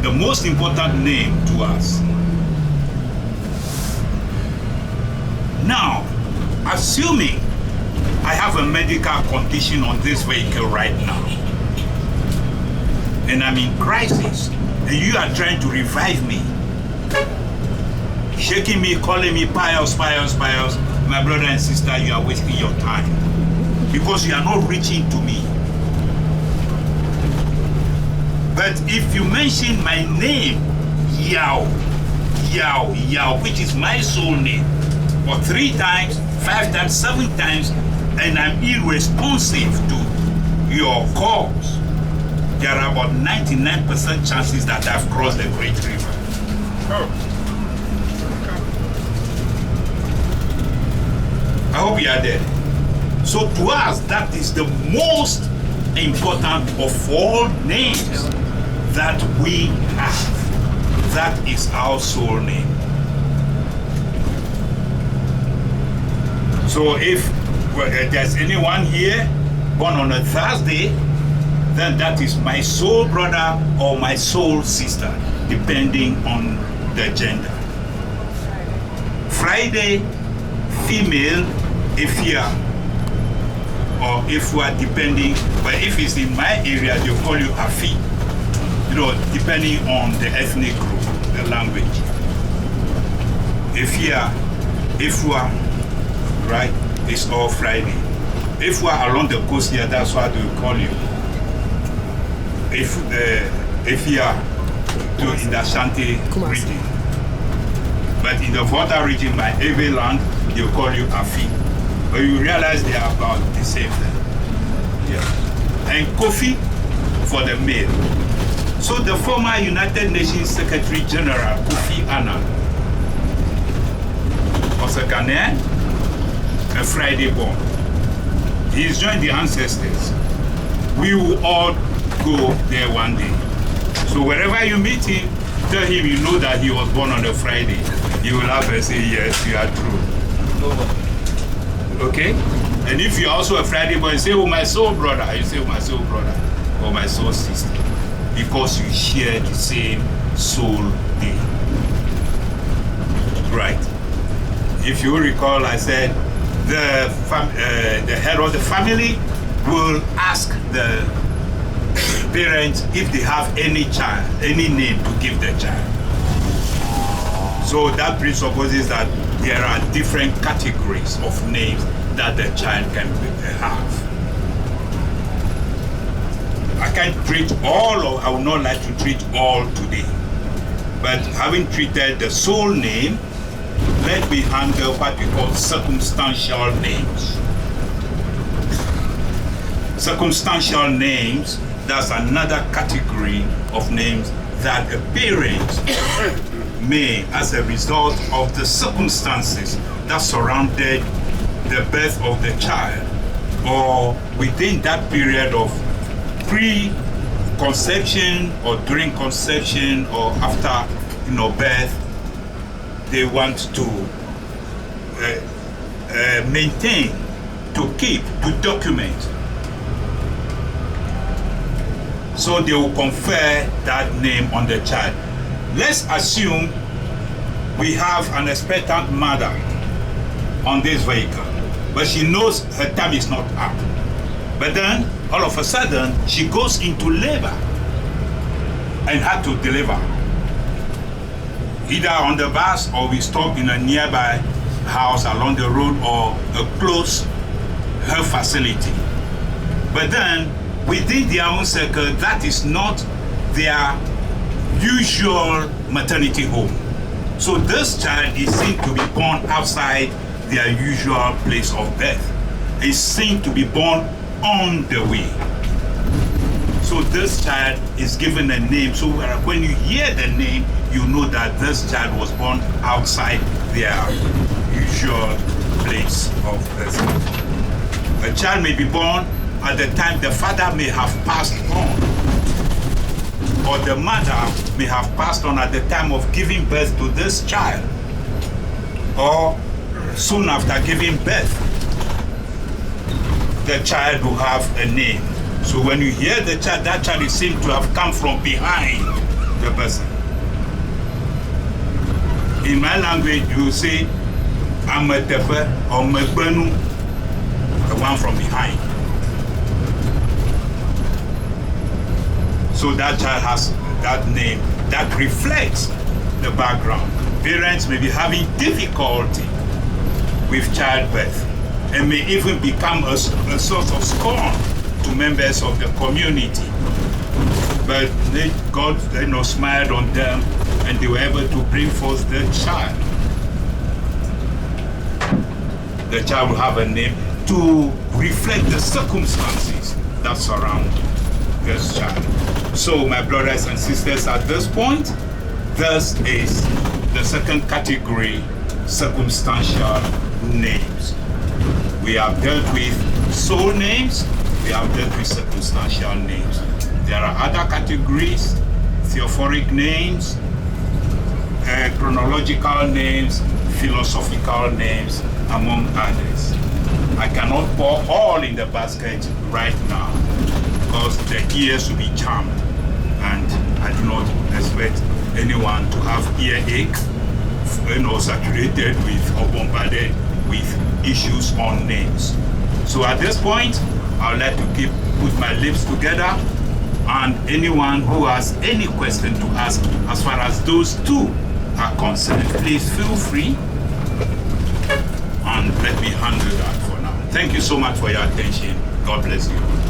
the most important name to us. Now, assuming I have a medical condition on this vehicle right now, and I'm in crisis, and you are trying to revive me, shaking me, calling me Pius, Pius, Pius, my brother and sister, you are wasting your time because you are not reaching to me. But if you mention my name, Yao, Yao, Yao, which is my soul name, for 3 times, 5 times, 7 times, and I'm irresponsive to your calls, there are about 99% chances that I've crossed the Great River. Oh. I hope you are there. So to us, that is the most important of all names that we have. That is our soul name. So if there's anyone here born on a Thursday, then that is my soul brother or my soul sister, depending on the gender. Friday, female, Ifia, or Ifwa, depending, but if it's in my area, they'll call you Afi, you know, depending on the ethnic group, the language. Ifia, Ifwa, right, it's all Friday. Ifwa along the coast here, that's why they will call you. Ifia in the Ashanti Kumasi region. But in the Volta region, by every land, they'll call you Afi. But you realize they are about the same thing. Yeah. And Kofi for the male. So the former United Nations Secretary General, Kofi Annan, was a Ghanaian, a Friday born. He's joined the ancestors. We will all go there one day. So wherever you meet him, tell him you know that he was born on a Friday. He will laugh and say, yes, you are true. Okay? And if you're also a Friday boy, you say, oh, my soul brother. You say, oh, my soul brother, or my soul sister. Because you share the same soul day. Right. If you recall, I said, the head of the family will ask the parents if they have any child, any name to give the child. So that presupposes that there are different categories of names that the child can have. I can't treat all, or I would not like to treat all today. But having treated the soul name, let me handle what we call circumstantial names. Circumstantial names, that's another category of names that a parent may, as a result of the circumstances that surrounded the birth of the child, or within that period of pre-conception or during conception or after, birth, they want to maintain, to keep, to document. So they will confer that name on the child. Let's assume we have an expectant mother on this vehicle, but she knows her time is not up. But then, all of a sudden, she goes into labor and had to deliver. Either on the bus, or we stop in a nearby house along the road, or a close health facility. But then, within their own circle, that is not their usual maternity home. So this child is seen to be born outside their usual place of birth. Is seen to be born on the way. So this child is given a name. So when you hear the name, you know that this child was born outside their usual place of birth. A child may be born at the time the father may have passed on, or the mother may have passed on at the time of giving birth to this child, or soon after giving birth, the child will have a name. So when you hear the child, that child is seen to have come from behind the person. In my language, you say, Amatefe or Megbenu, the one from behind. So that child has that name that reflects the background. Parents may be having difficulty with childbirth and may even become a source of scorn to members of the community. But God smiled on them and they were able to bring forth the child. The child will have a name to reflect the circumstances that surround this child. So my brothers and sisters, at this point, this is the second category, circumstantial names. We have dealt with soul names, we have dealt with circumstantial names. There are other categories, theophoric names, chronological names, philosophical names, among others. I cannot pour all in the basket right now because the ears will be charmed, and I do not expect anyone to have earache, saturated with or bombarded with issues on names. So at this point, I would like to put my lips together, and anyone who has any question to ask as far as those two are concerned, please feel free, and let me handle that for now. Thank you so much for your attention. God bless you.